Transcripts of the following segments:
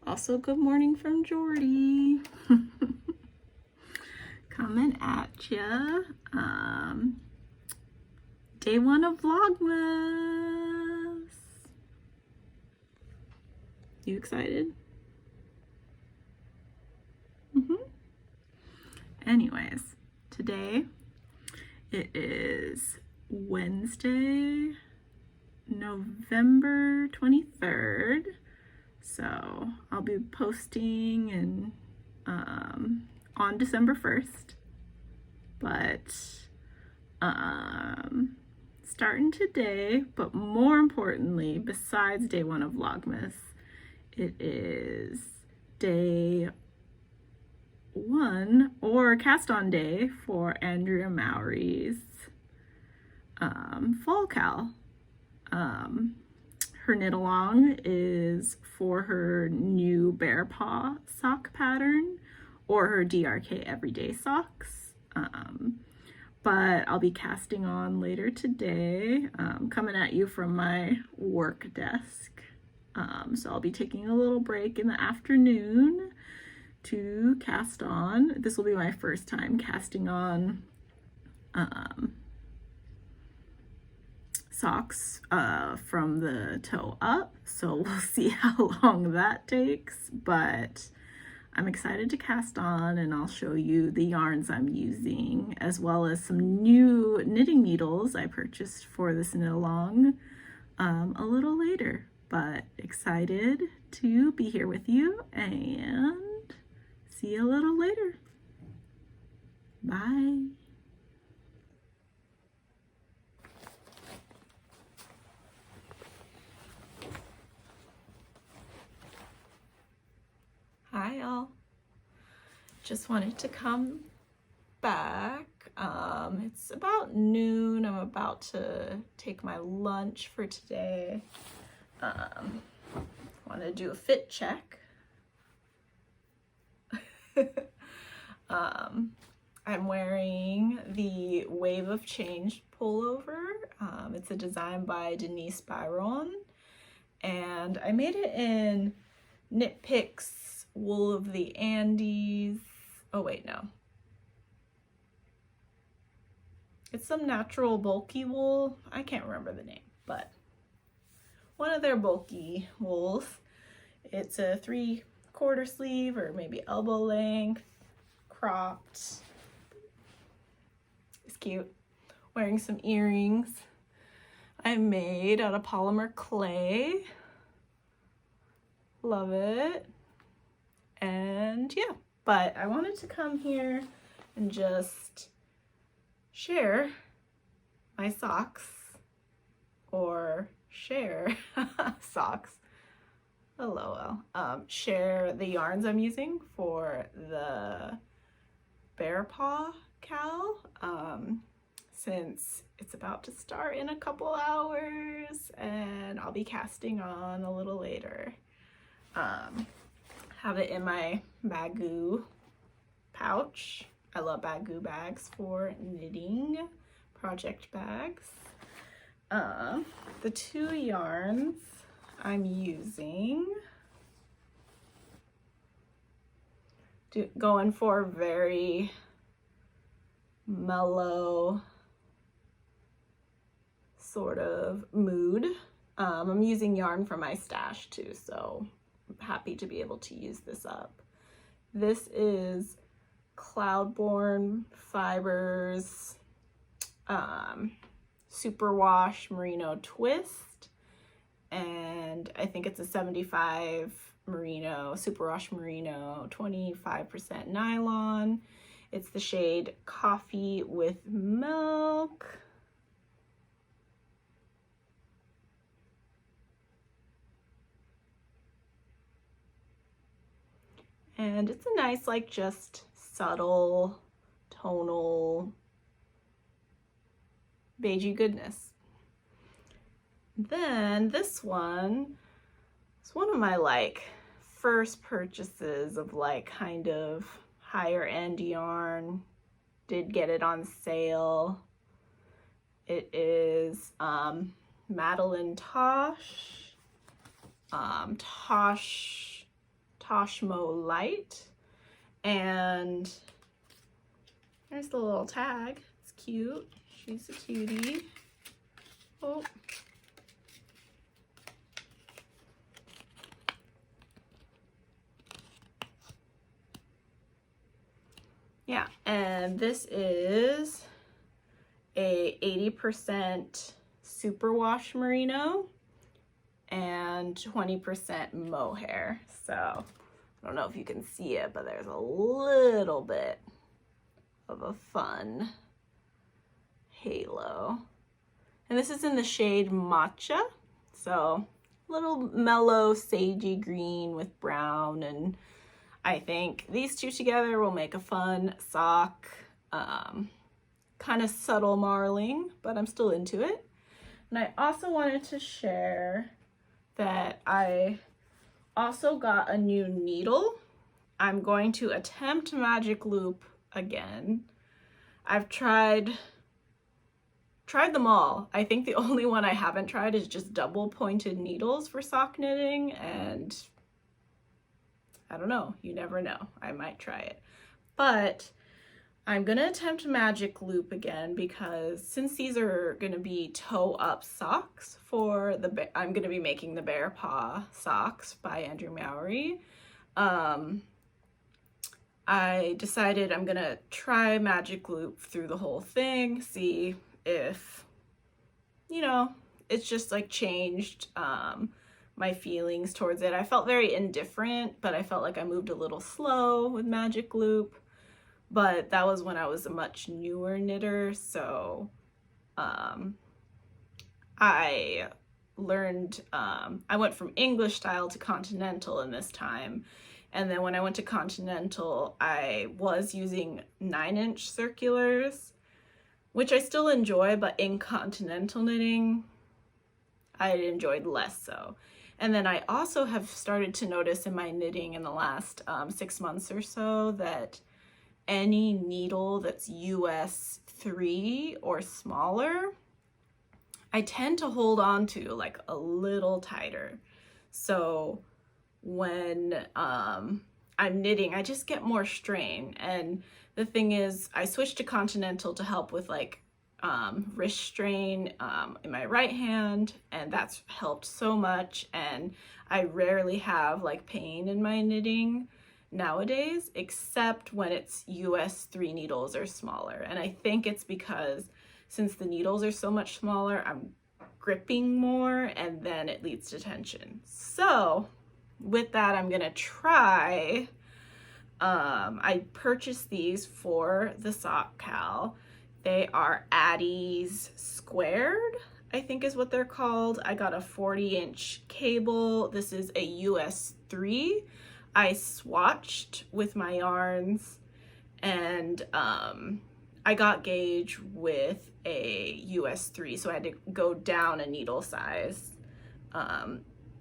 Also, good morning from Jordy. Coming at ya. Day 1 of vlogmas. You excited? Anyways, today it is Wednesday, November 23rd. So I'll be posting and on December 1st, but starting today, but more importantly, besides day 1 of vlogmas, it is day 1 or cast on day for Andrea Mowry's fall cal. Her knit along is for her new bear paw sock pattern or her DRK everyday socks. But I'll be casting on later today, coming at you from my work desk. So I'll be taking a little break in the afternoon to cast on. This will be my first time casting on socks from the toe up, so we'll see how long that takes, but I'm excited to cast on, and I'll show you the yarns I'm using as well as some new knitting needles I purchased for this knit along a little later. But excited to be here with you, and see you a little later. Bye. Hi y'all. Just wanted to come back. It's about noon. I'm about to take my lunch for today. Want to do a fit check. I'm wearing the Wave of Change pullover. It's a design by Denise Byron, and I made it in Knit Picks Wool of the Andes. Oh wait, no. It's some natural bulky wool. I can't remember the name, but one of their bulky wools. It's a 3/4 sleeve or maybe elbow length, cropped. It's cute. Wearing some earrings I made out of polymer clay. Love it. And yeah, but I wanted to come here and just share my socks, or share socks, LOL, share the yarns I'm using for the bear paw cal, since it's about to start in a couple hours and I'll be casting on a little later. Have it in my Bagoo pouch. I love Bagoo bags for knitting, project bags. The 2 yarns I'm using, going for very mellow sort of mood. I'm using yarn from my stash too, so I'm happy to be able to use this up. This is Cloudborne Fibers Superwash Merino Twist, and I think it's a 75 merino, superwash merino, 25% nylon. It's the shade Coffee with Milk. And it's a nice, like, just subtle, tonal, beigey goodness. Then this one is one of my, like, first purchases of, like, kind of higher end yarn. Did get it on sale. It is Madeline Tosh. Poshmo Light. And there's the little tag. It's cute. She's a cutie. Oh. Yeah, and this is a 80% superwash merino and 20% mohair. So I don't know if you can see it, but there's a little bit of a fun halo. And this is in the shade Matcha. So little mellow sagey green with brown, and I think these two together will make a fun sock. Kind of subtle marling, but I'm still into it. And I also wanted to share that I also got a new needle. I'm going to attempt magic loop again. I've tried them all. I think the only one I haven't tried is just double pointed needles for sock knitting, and I don't know, you never know. I might try it. But I'm gonna attempt magic loop again because since these are gonna be toe up socks for I'm gonna be making the bear paw socks by Andrew Mowry. I decided I'm gonna try magic loop through the whole thing, see if, you know, it's just like changed my feelings towards it. I felt very indifferent, but I felt like I moved a little slow with magic loop. But that was when I was a much newer knitter, so I learned, I went from English style to continental in this time. And then when I went to continental, I was using 9-inch circulars, which I still enjoy, but in continental knitting, I enjoyed less so. And then I also have started to notice in my knitting in the last 6 months or so that any needle that's US 3 or smaller, I tend to hold on to like a little tighter. So when I'm knitting, I just get more strain. And the thing is, I switched to continental to help with like wrist strain in my right hand, and that's helped so much. And I rarely have like pain in my knitting nowadays, except when it's US 3 needles or smaller. And I think it's because since the needles are so much smaller, I'm gripping more, and then it leads to tension. So with that, I'm gonna try, I purchased these for the sock cal. They are Addie's Squared, I think is what they're called. I got a 40-inch cable. This is a US 3. I swatched with my yarns, and I got gauge with a US 3, so I had to go down a needle size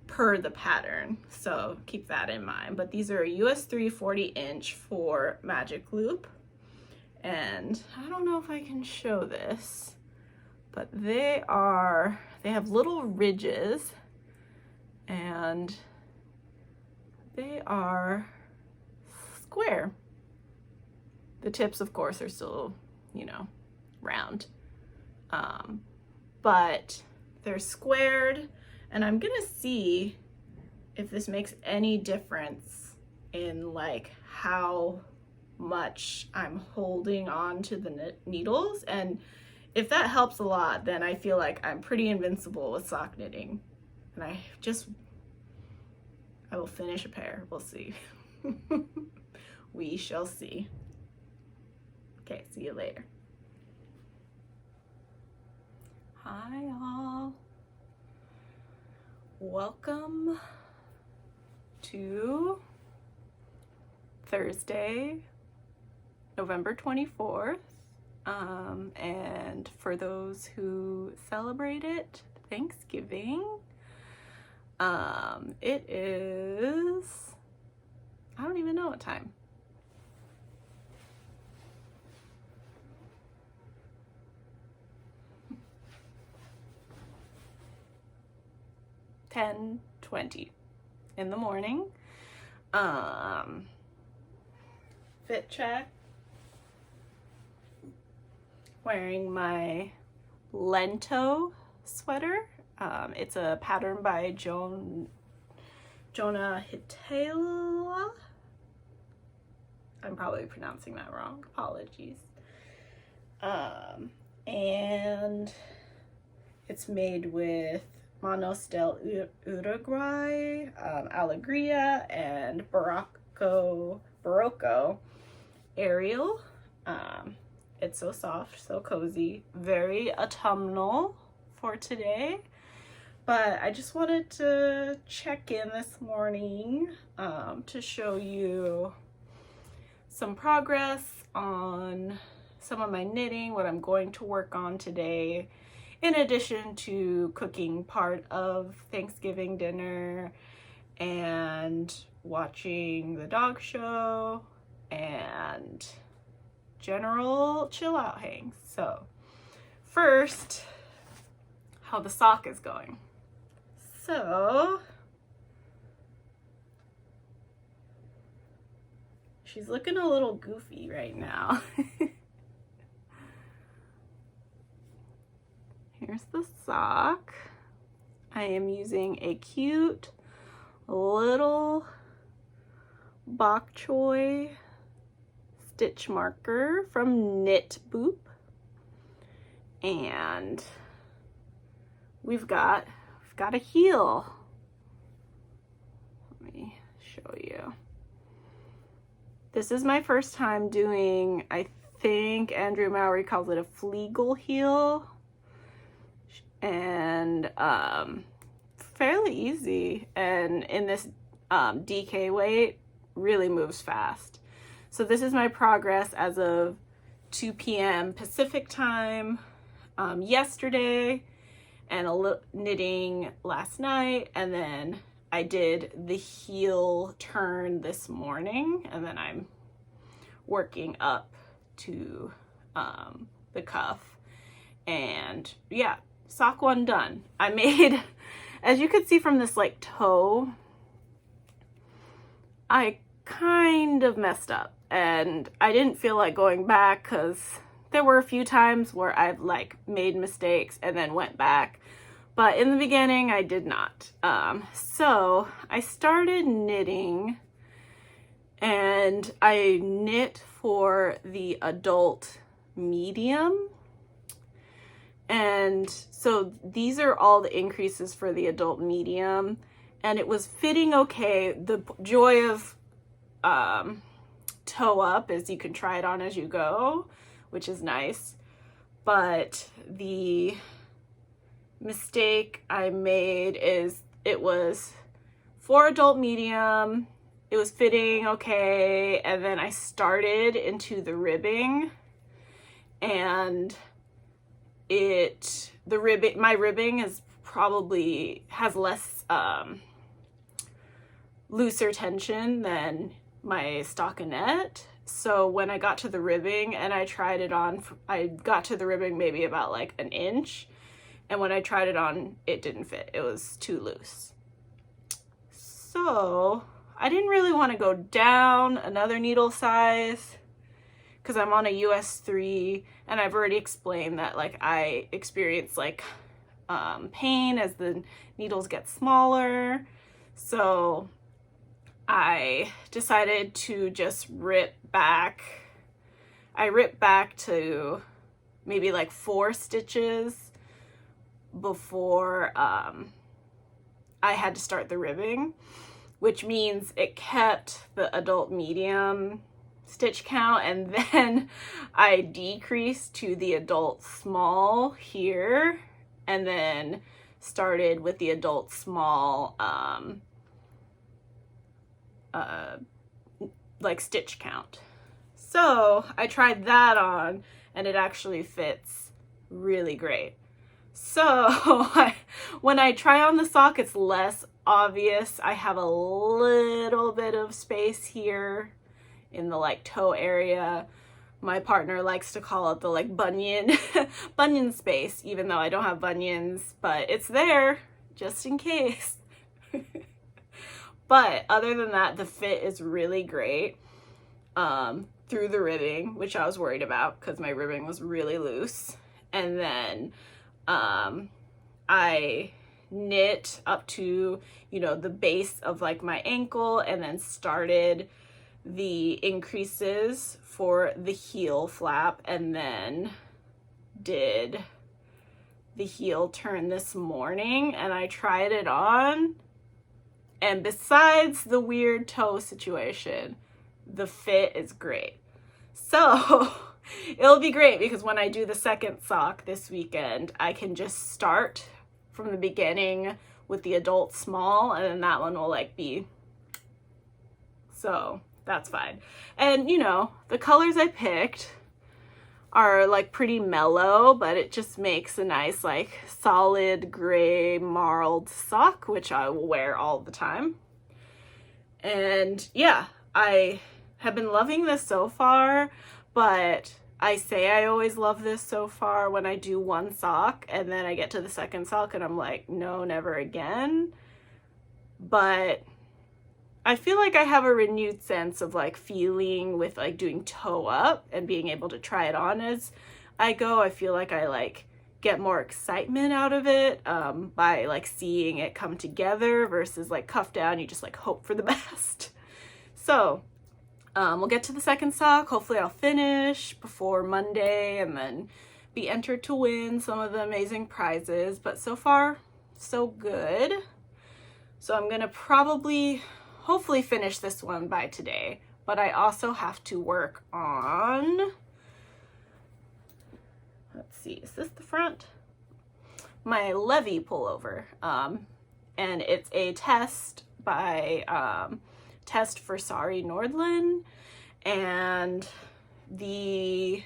per the pattern, so keep that in mind. But these are a US 3 40-inch for magic loop, and I don't know if I can show this, but they have little ridges, and they are square. The tips, of course, are still, you know, round. But they're squared, and I'm gonna see if this makes any difference in like how much I'm holding on to the needles. And if that helps a lot, then I feel like I'm pretty invincible with sock knitting. And I will finish a pair. We'll see. We shall see. Okay, see you later. Hi all. Welcome to Thursday, November 24th. And for those who celebrate it, Thanksgiving. It is, I don't even know what time. (10:20) in the morning. fit check. Wearing my Lento sweater. It's a pattern by Jonah Hittala. I'm probably pronouncing that wrong. Apologies. And it's made with Manos del Uruguay, Alegria, and Barocco Ariel. It's so soft, so cozy, very autumnal for today. But I just wanted to check in this morning to show you some progress on some of my knitting, what I'm going to work on today, in addition to cooking part of Thanksgiving dinner and watching the dog show and general chill out hang. So first, how the sock is going. So she's looking a little goofy right now. Here's the sock. I am using a cute little bok choy stitch marker from Knit Boop, and we've got a heel. Let me show you. This is my first time doing, I think Andrew Mowry calls it a Flegel heel, and fairly easy, and in this DK weight really moves fast. So this is my progress as of 2 p.m. Pacific time yesterday, and a little knitting last night, and then I did the heel turn this morning, and then I'm working up to the cuff. And yeah, sock one done. I made, as you could see from this like toe, I kind of messed up, and I didn't feel like going back because there were a few times where I've like made mistakes and then went back, but in the beginning I did not. So I started knitting, and I knit for the adult medium, and so these are all the increases for the adult medium, and it was fitting okay. The joy of toe up is you can try it on as you go, which is nice. But the mistake I made is it was for adult medium, it was fitting okay, and then I started into the ribbing, and my ribbing is probably has less looser tension than my stockinette. So when I got to the ribbing and I tried it on, I got to the ribbing maybe about like an inch, and when I tried it on, it didn't fit. It was too loose. So I didn't really want to go down another needle size because I'm on a US 3, and I've already explained that like I experience like pain as the needles get smaller. So I decided to just rip back. I ripped back to maybe like 4 stitches before I had to start the ribbing, which means it kept the adult medium stitch count, and then I decreased to the adult small here, and then started with the adult small like stitch count. So I tried that on, and it actually fits really great. So when I try on the sock, it's less obvious. I have a little bit of space here in the like toe area. My partner likes to call it the like bunion space, even though I don't have bunions, but it's there just in case. But other than that, the fit is really great through the ribbing, which I was worried about because my ribbing was really loose. And then I knit up to, you know, the base of like my ankle, and then started the increases for the heel flap, and then did the heel turn this morning, and I tried it on, and besides the weird toe situation, the fit is great. So it'll be great because when I do the second sock this weekend, I can just start from the beginning with the adult small, and then that one will like be, so that's fine. And you know, the colors I picked are like pretty mellow, but it just makes a nice like solid gray marled sock, which I will wear all the time. And yeah, I have been loving this so far, but I say I always love this so far when I do one sock, and then I get to the second sock and I'm like, no, never again. But I feel like I have a renewed sense of like feeling with like doing toe up and being able to try it on as I go. I feel like I like get more excitement out of it by like seeing it come together versus like cuff down. You just like hope for the best. So we'll get to the second sock. Hopefully I'll finish before Monday and then be entered to win some of the amazing prizes. But so far, so good. So I'm gonna hopefully finish this one by today. But I also have to work on, let's see, is this the front? My levy pullover. And it's a test by Test for Sari Nordlund, and the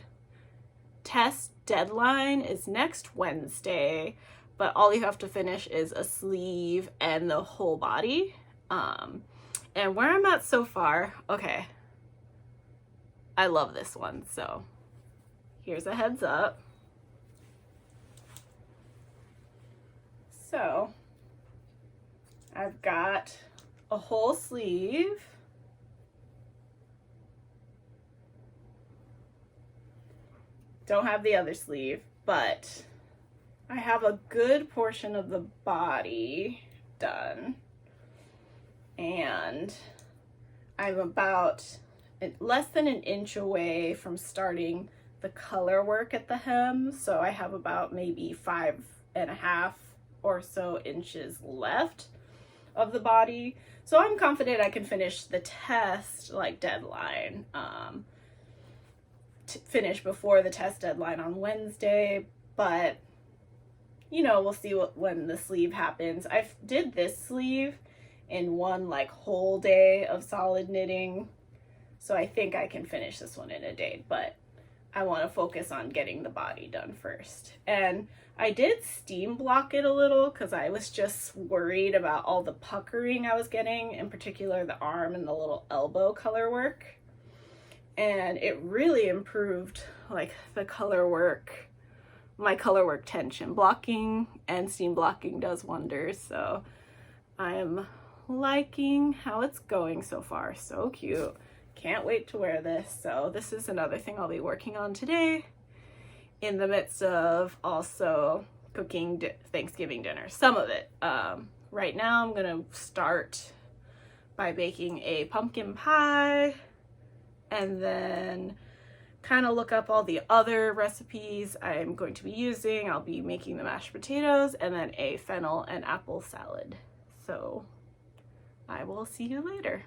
test deadline is next Wednesday, but all you have to finish is a sleeve and the whole body. And where I'm at so far, okay, I love this one, so here's a heads up. So I've got a whole sleeve, don't have the other sleeve, but I have a good portion of the body done, and I'm about less than an inch away from starting the color work at the hem, so I have about maybe 5.5 or so inches left of the body. So I'm confident I can finish the test like deadline, to finish before the test deadline on Wednesday, but you know, we'll see when the sleeve happens. I did this sleeve in one like whole day of solid knitting, so I think I can finish this one in a day, but I want to focus on getting the body done first. And I did steam block it a little because I was just worried about all the puckering I was getting, in particular the arm and the little elbow color work. And it really improved like the color work, my color work tension. Blocking and steam blocking does wonders. So I'm liking how it's going so far. So cute. Can't wait to wear this. So this is another thing I'll be working on today, in the midst of also cooking Thanksgiving dinner, some of it. Right now I'm gonna start by baking a pumpkin pie, and then kind of look up all the other recipes I'm going to be using. I'll be making the mashed potatoes and then a fennel and apple salad. So I will see you later.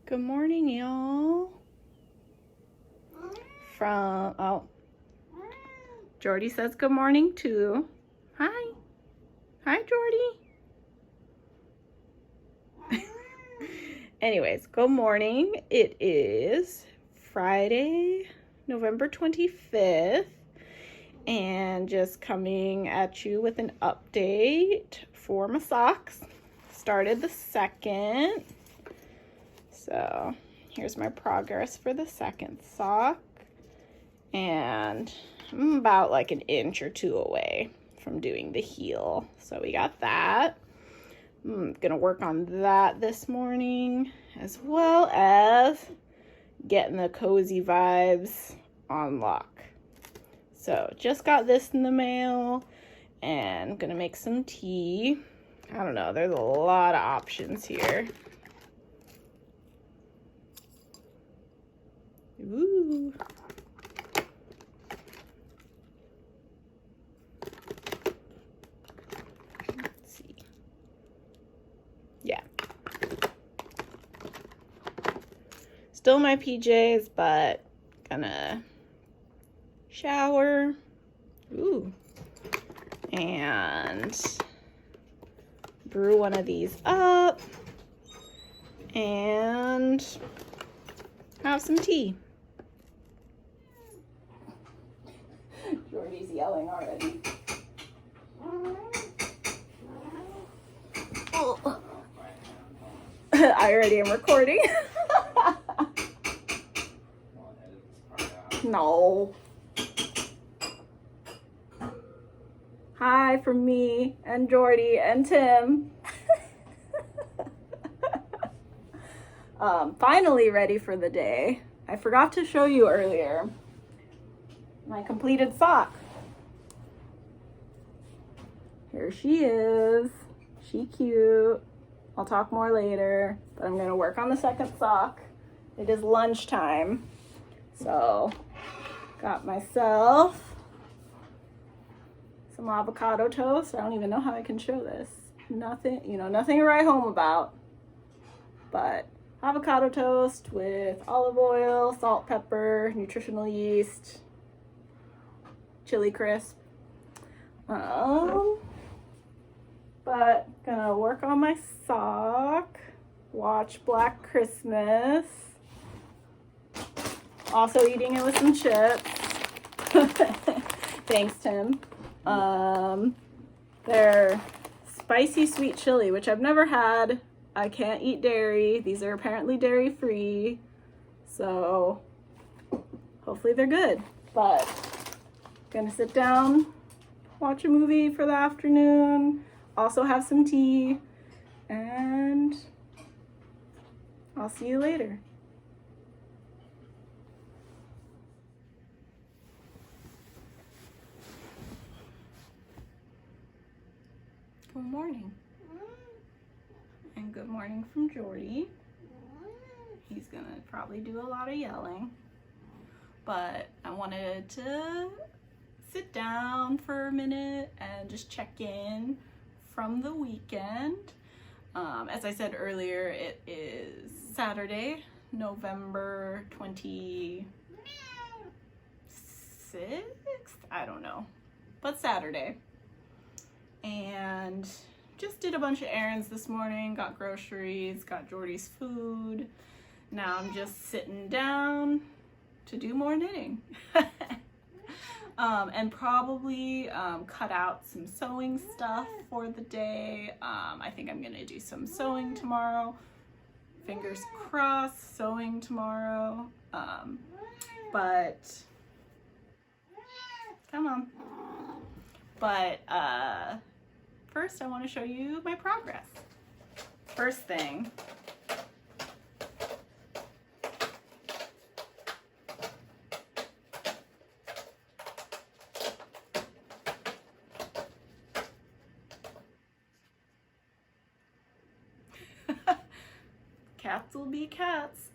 Good morning, y'all. Jordy says good morning too. Hi. Hi, Jordy. Anyways, good morning. It is Friday, November 25th, and just coming at you with an update for my socks. Started the second. So here's my progress for the second sock, and I'm about like an inch or two away from doing the heel. So we got that. I'm gonna work on that this morning, as well as getting the cozy vibes on lock. So just got this in the mail, and I'm gonna make some tea. I don't know, there's a lot of options here. Ooh. Let's see. Yeah. Still my PJs, but gonna shower. Ooh. And brew one of these up and have some tea. Jordy's yelling already. Oh. I already am recording. No. Hi from me and Jordy and Tim. Finally ready for the day. I forgot to show you earlier my completed sock. Here she is. She cute. I'll talk more later, but I'm gonna work on the second sock. It is lunchtime, so got myself some avocado toast. I don't even know how I can show this. Nothing to write home about, but avocado toast with olive oil, salt, pepper, nutritional yeast, chili crisp. But gonna work on my sock, watch Black Christmas, also eating it with some chips. Thanks, Tim. They're spicy sweet chili, which I've never had. I can't eat dairy. These are apparently dairy free, so hopefully they're good. But gonna sit down, watch a movie for the afternoon, also have some tea, and I'll see you later. Good morning. And good morning from Jordy. He's gonna probably do a lot of yelling, but I wanted to sit down for a minute and just check in from the weekend. As I said earlier, it is Saturday, November 26th? I don't know, but Saturday. And just did a bunch of errands this morning, got groceries, got Jordy's food. Now I'm just sitting down to do more knitting. And probably cut out some sewing stuff for the day. I think I'm gonna do some sewing tomorrow. Fingers crossed, sewing tomorrow. But come on. But first I want to show you my progress. First thing, cats will be cats.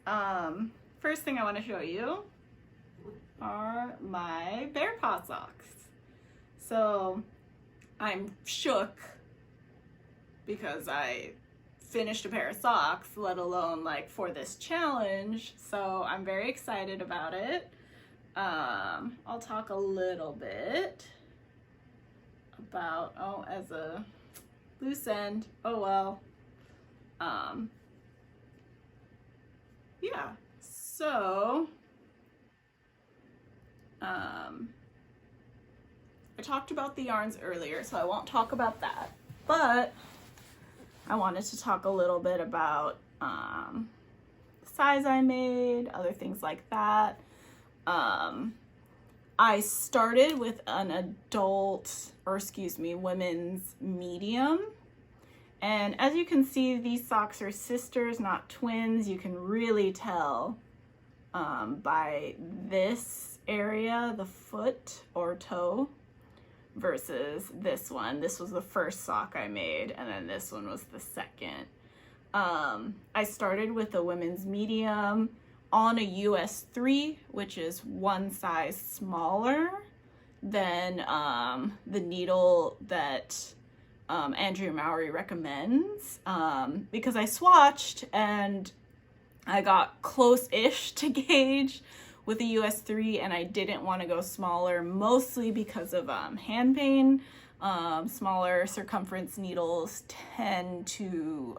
First thing I want to show you are my bear paw socks. So I'm shook because I finished a pair of socks, let alone like for this challenge. So I'm very excited about it. I'll talk a little bit about, oh, as a loose end, oh well. Yeah, so I talked about the yarns earlier, so I won't talk about that, but I wanted to talk a little bit about the size I made, other things like that. I started with an adult, or excuse me, women's medium. And as you can see, these socks are sisters, not twins. You can really tell by this area, the foot or toe, versus this one. This was the first sock I made, and then this one was the second. I started with a women's medium on a US 3, which is one size smaller than the needle that Andrea Mowry recommends, because I swatched and I got close-ish to gauge with the US 3, and I didn't want to go smaller, mostly because of hand pain. Smaller circumference needles tend to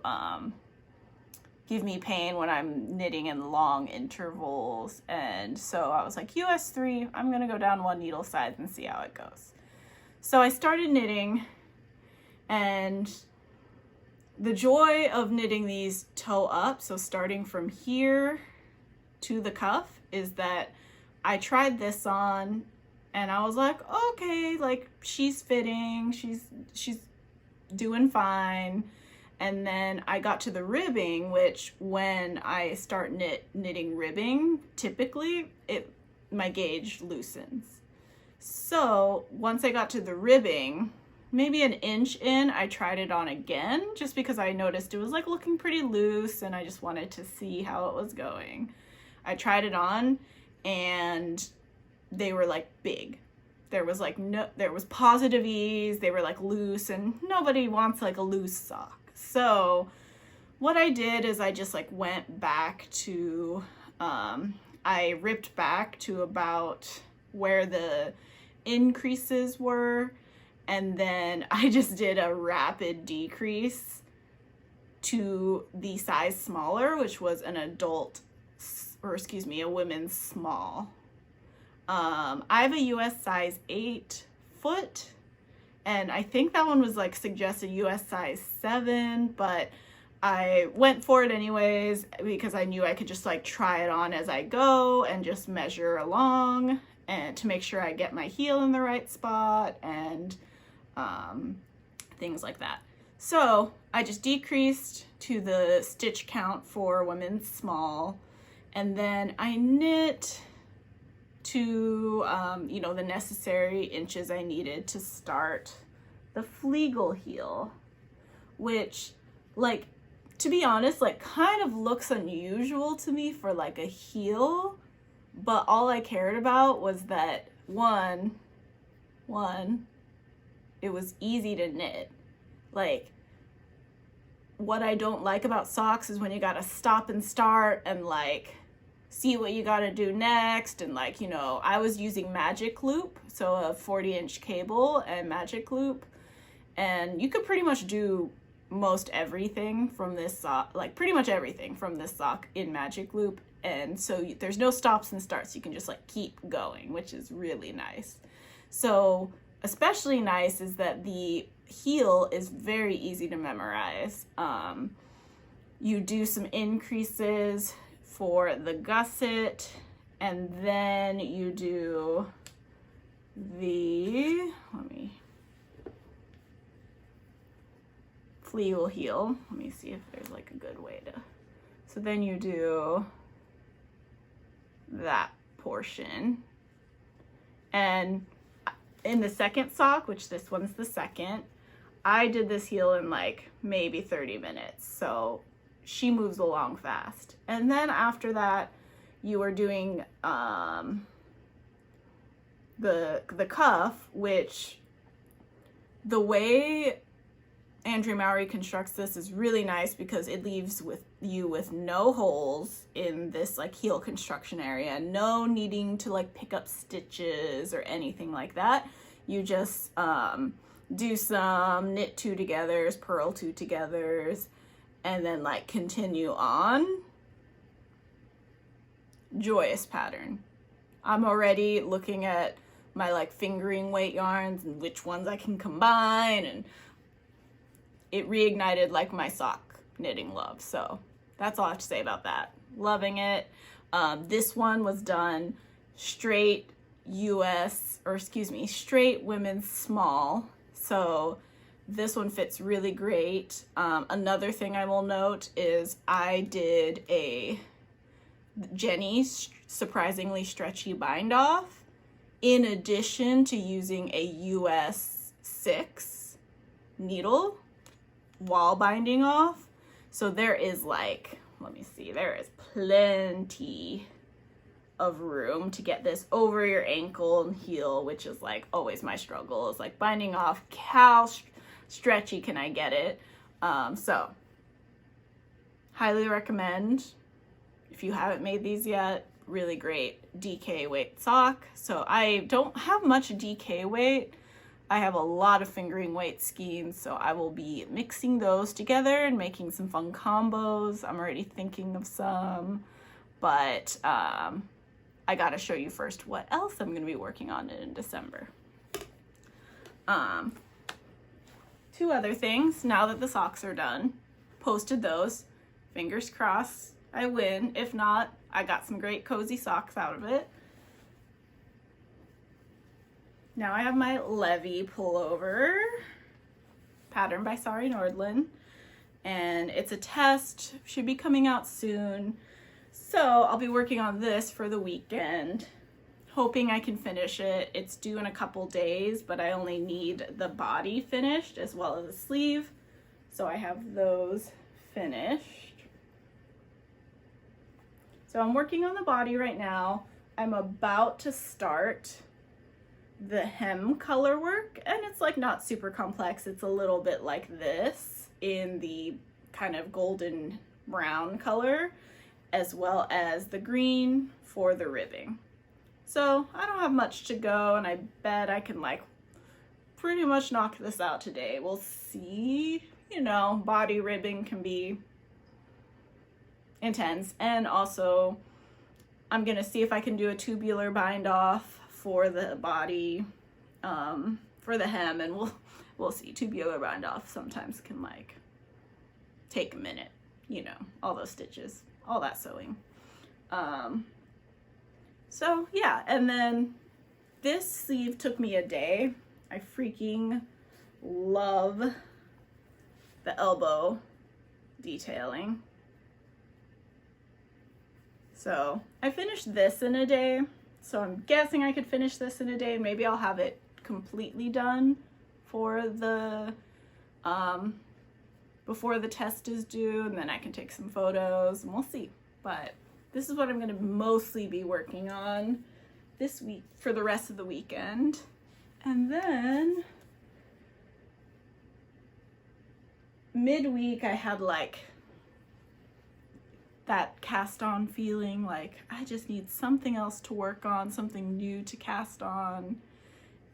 give me pain when I'm knitting in long intervals, and so I was like, US 3, I'm gonna go down one needle size and see how it goes. So I started knitting, and the joy of knitting these toe up, so starting from here to the cuff, is that I tried this on and I was like, okay, like she's fitting, she's doing fine. And then I got to the ribbing, which when I start knitting ribbing, typically my gauge loosens. So once I got to the ribbing, maybe an inch in, I tried it on again, just because I noticed it was like looking pretty loose and I just wanted to see how it was going. I tried it on and they were like big. There was like there was positive ease, they were like loose, and nobody wants like a loose sock. So what I did is I just like went back to, I ripped back to about where the increases were, and then I just did a rapid decrease to the size smaller, which was an adult, or excuse me, a women's small. I have a US size 8 foot, and I think that one was like suggested US size 7, but I went for it anyways because I knew I could just like try it on as I go and just measure along and to make sure I get my heel in the right spot and things like that. So I just decreased to the stitch count for women's small, and then I knit to you know, the necessary inches I needed to start the Flegel heel, which, like, to be honest, like kind of looks unusual to me for like a heel, but all I cared about was that one, it was easy to knit. Like, what I don't like about socks is when you gotta stop and start and like see what you gotta do next, and like, you know, I was using magic loop, so a 40-inch cable and magic loop, and you could pretty much do most everything from this sock, like pretty much everything from this sock in magic loop, and so there's no stops and starts. You can just like keep going, which is really nice. So especially nice is that the heel is very easy to memorize. You do some increases for the gusset, and then you do the, Flegel heel. Let me see if there's like a good way to, so then you do that portion. And in the second sock, which this one's the second, I did this heel in like maybe 30 minutes. So she moves along fast. And then after that, you are doing the cuff, which the way Andrew Mowry constructs this is really nice because it leaves you with no holes in this like heel construction area, no needing to like pick up stitches or anything like that. You just do some knit 2 togethers, purl 2 togethers, and then like continue on. Joyous pattern. I'm already looking at my like fingering weight yarns and which ones I can combine, and it reignited like my sock knitting love. So that's all I have to say about that. Loving it. This one was done straight straight women's small. So this one fits really great. Another thing I will note is I did a Jenny's surprisingly stretchy bind off in addition to using a US 6 needle while binding off. So there is like, let me see, there is plenty of room to get this over your ankle and heel, which is like always my struggle, is like binding off how stretchy can I get it. So highly recommend if you haven't made these yet. Really great DK weight sock. So I don't have much DK weight. I have a lot of fingering weight skeins, so I will be mixing those together and making some fun combos. I'm already thinking of some, but I gotta show you first what else I'm gonna be working on in December. 2 other things, now that the socks are done, posted those. Fingers crossed I win. If not, I got some great cozy socks out of it. Now I have my Levy pullover, patterned by Sari Nordlund, and it's a test, should be coming out soon. So I'll be working on this for the weekend, hoping I can finish it. It's due in a couple days, but I only need the body finished as well as the sleeve. So I have those finished. So I'm working on the body right now. I'm about to start the hem color work, and it's like not super complex. It's a little bit like this in the kind of golden brown color, as well as the green for the ribbing. So I don't have much to go, and I bet I can like pretty much knock this out today. We'll see. You know, body ribbing can be intense, and also I'm gonna see if I can do a tubular bind off for the body, for the hem, and we'll see. Tubular bind off sometimes can like take a minute, you know, all those stitches, all that sewing. So yeah, and then this sleeve took me a day. I freaking love the elbow detailing. So I finished this in a day. So I'm guessing I could finish this in a day. Maybe I'll have it completely done for the, before the test is due, and then I can take some photos and we'll see. But this is what I'm gonna mostly be working on this week for the rest of the weekend. And then midweek I had like that cast on feeling, like I just need something else to work on, something new to cast on.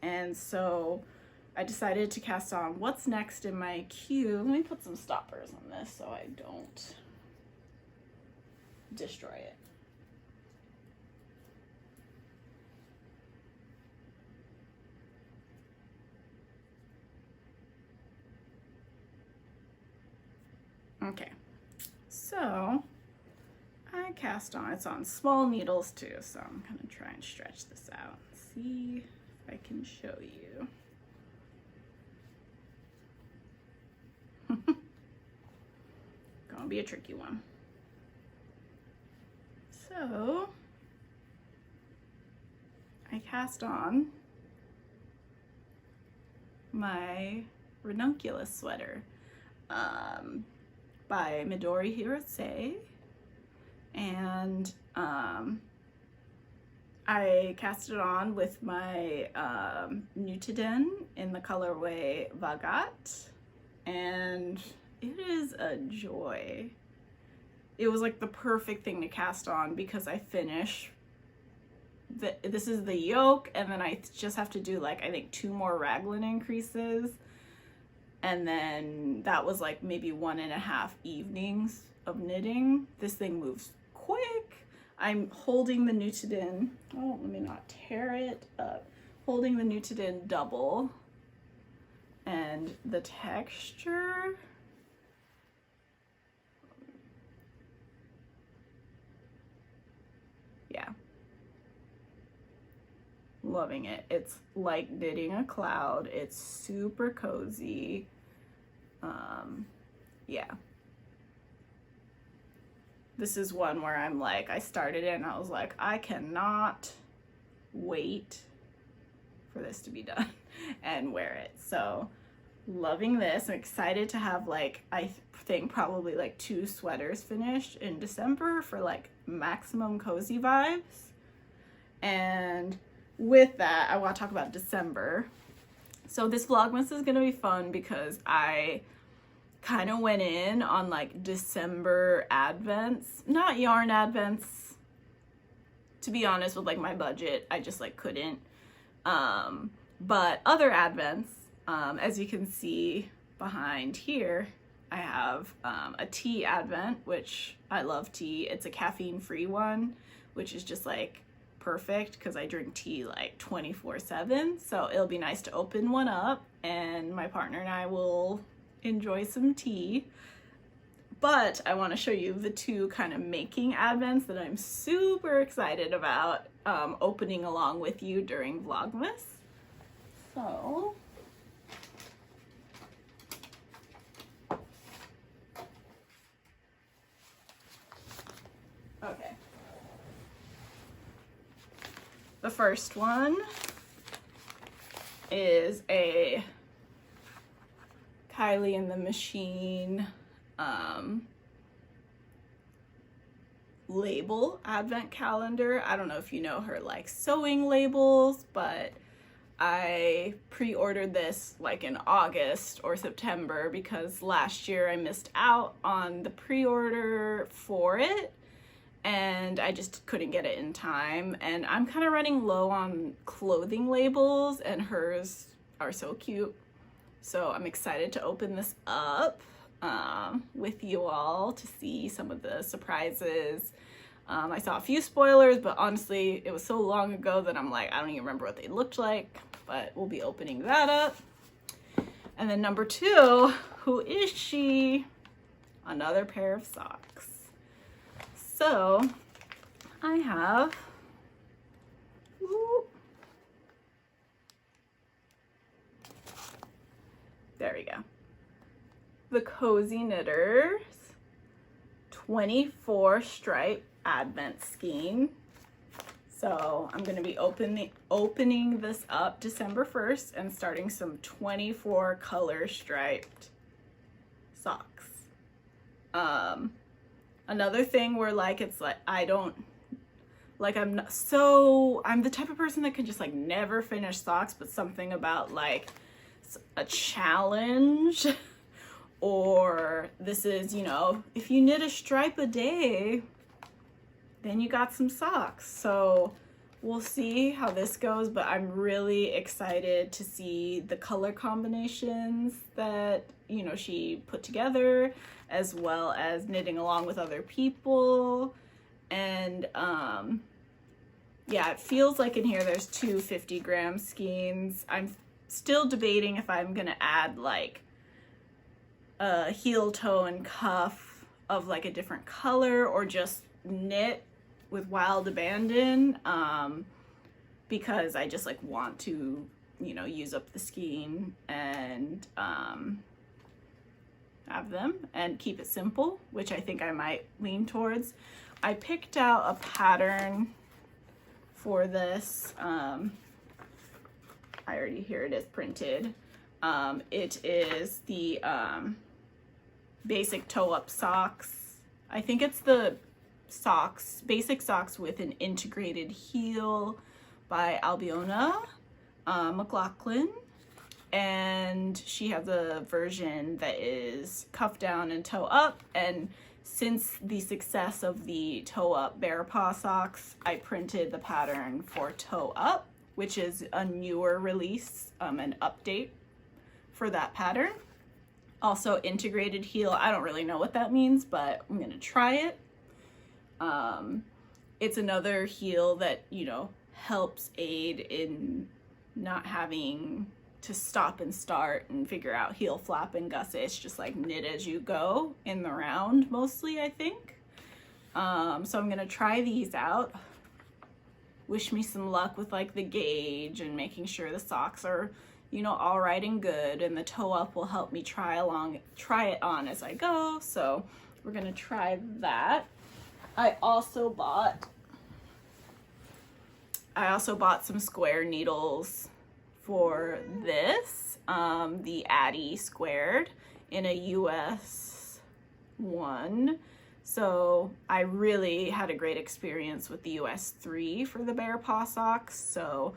And so I decided to cast on what's next in my queue. Let me put some stoppers on this so I don't destroy it. Okay, so I cast on, it's on small needles too, so I'm gonna try and stretch this out, see if I can show you. Gonna be a tricky one. So I cast on my ranunculus sweater by Midori Hirose, and I cast it on with my Nutiden in the colorway Vagat, and it is a joy. It was like the perfect thing to cast on because I finish this is the yoke, and then I just have to do like I think 2 more raglan increases, and then that was like maybe 1.5 evenings of knitting. This thing moves quick. I'm holding the Nutidin, oh, let me not tear it up, holding the Nutidin double, and the texture, yeah, loving it. It's like knitting a cloud. It's super cozy. Yeah, this is one where I'm like, I started it and I was like, I cannot wait for this to be done and wear it. So loving this. I'm excited to have like, I think probably like 2 sweaters finished in December for like maximum cozy vibes. And with that, I want to talk about December. So this vlogmas is gonna be fun because I kind of went in on like December advents, not yarn advents, to be honest. With like my budget, I just like couldn't, but other advents, as you can see behind here, I have a tea advent, which I love tea. It's a caffeine free one, which is just like perfect because I drink tea like 24/7. So it'll be nice to open one up and my partner and I will enjoy some tea. But I want to show you the 2 kind of making advents that I'm super excited about opening along with you during vlogmas. So okay, the first one is a Kylie and the Machine label advent calendar. I don't know if you know her like sewing labels, but I pre-ordered this like in August or September because last year I missed out on the pre-order for it and I just couldn't get it in time. And I'm kind of running low on clothing labels and hers are so cute. So I'm excited to open this up with you all to see some of the surprises. I saw a few spoilers, but honestly, it was so long ago that I'm like, I don't even remember what they looked like, but we'll be opening that up. And then number 2, who is she? Another pair of socks. So I have, there we go, the Cozy Knitters 24 stripe advent skein. So I'm going to be opening this up December 1st and starting some 24 color striped socks. Another thing where like it's like I'm the type of person that can just like never finish socks, but something about like a challenge or this is, you know, if you knit a stripe a day, then you got some socks. So we'll see how this goes, but I'm really excited to see the color combinations that, you know, she put together, as well as knitting along with other people. And yeah, it feels like in here there's 2 50-gram skeins. I'm still debating if I'm gonna add like a heel, toe, and cuff of like a different color or just knit with Wild Abandon, because I just like want to, you know, use up the skein and have them and keep it simple, which I think I might lean towards. I picked out a pattern for this. I already, here it is printed. It is the basic toe-up socks. I think it's the socks, basic socks with an integrated heel by Albiona McLaughlin. and she has a version that is cuff down and toe up. And since the success of the toe up bear paw socks, I printed the pattern for toe up, which is a newer release, an update for that pattern. Also integrated heel, I don't really know what that means, but I'm gonna try it. It's another heel that, you know, helps aid in not having to stop and start and figure out heel flap and gusset. It's just like knit as you go in the round mostly, I think. So I'm gonna try these out. Wish me some luck with like the gauge and making sure the socks are, you know, all right and good, and the toe up will help me try it on as I go. So we're gonna try that. I also bought some square needles for this, the Addy squared in a US 1. So I really had a great experience with the US 3 for the bear paw socks. So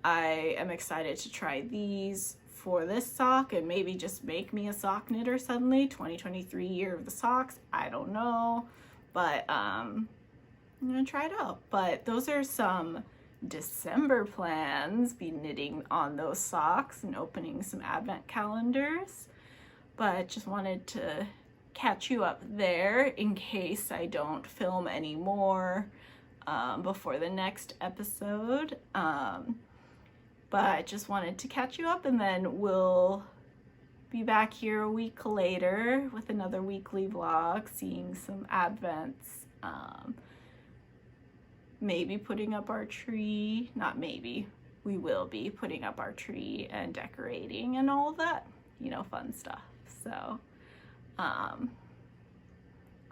I am excited to try these for this sock and maybe just make me a sock knitter suddenly. 2023 year of the socks, I don't know, but I'm gonna try it out. But those are some December plans, be knitting on those socks and opening some advent calendars. But just wanted to catch you up there in case I don't film any more before the next episode. But I just wanted to catch you up, and then we'll be back here a week later with another weekly vlog, seeing some advents, maybe putting up our tree, not maybe, we will be putting up our tree and decorating and all that, you know, fun stuff. So,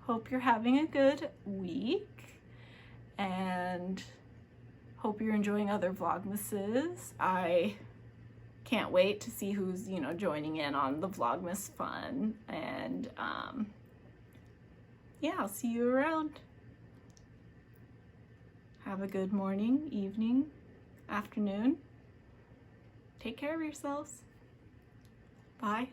hope you're having a good week, and hope you're enjoying other vlogmases. I can't wait to see who's, you know, joining in on the vlogmas fun, and yeah, I'll see you around. Have a good morning, evening, afternoon. Take care of yourselves. Bye.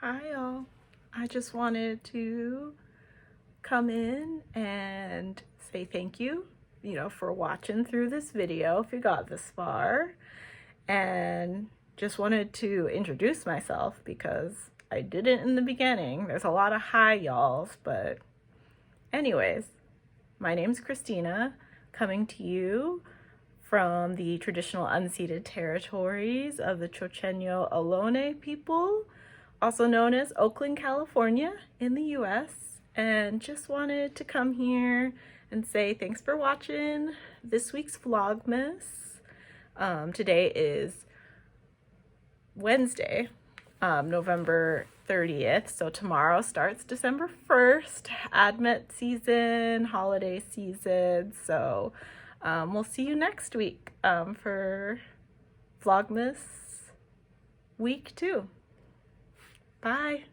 Hi y'all. I just wanted to come in and say thank you, for watching through this video if you got this far, and just wanted to introduce myself because I didn't in the beginning. There's a lot of hi y'alls, but anyways, my name's Christina, coming to you from the traditional unceded territories of the Chochenyo Ohlone people, also known as Oakland, California in the US, and just wanted to come here and say thanks for watching this week's Vlogmas. Today is Wednesday, November 30th. So tomorrow starts December 1st, Advent season, holiday season. So we'll see you next week for Vlogmas week 2. Bye.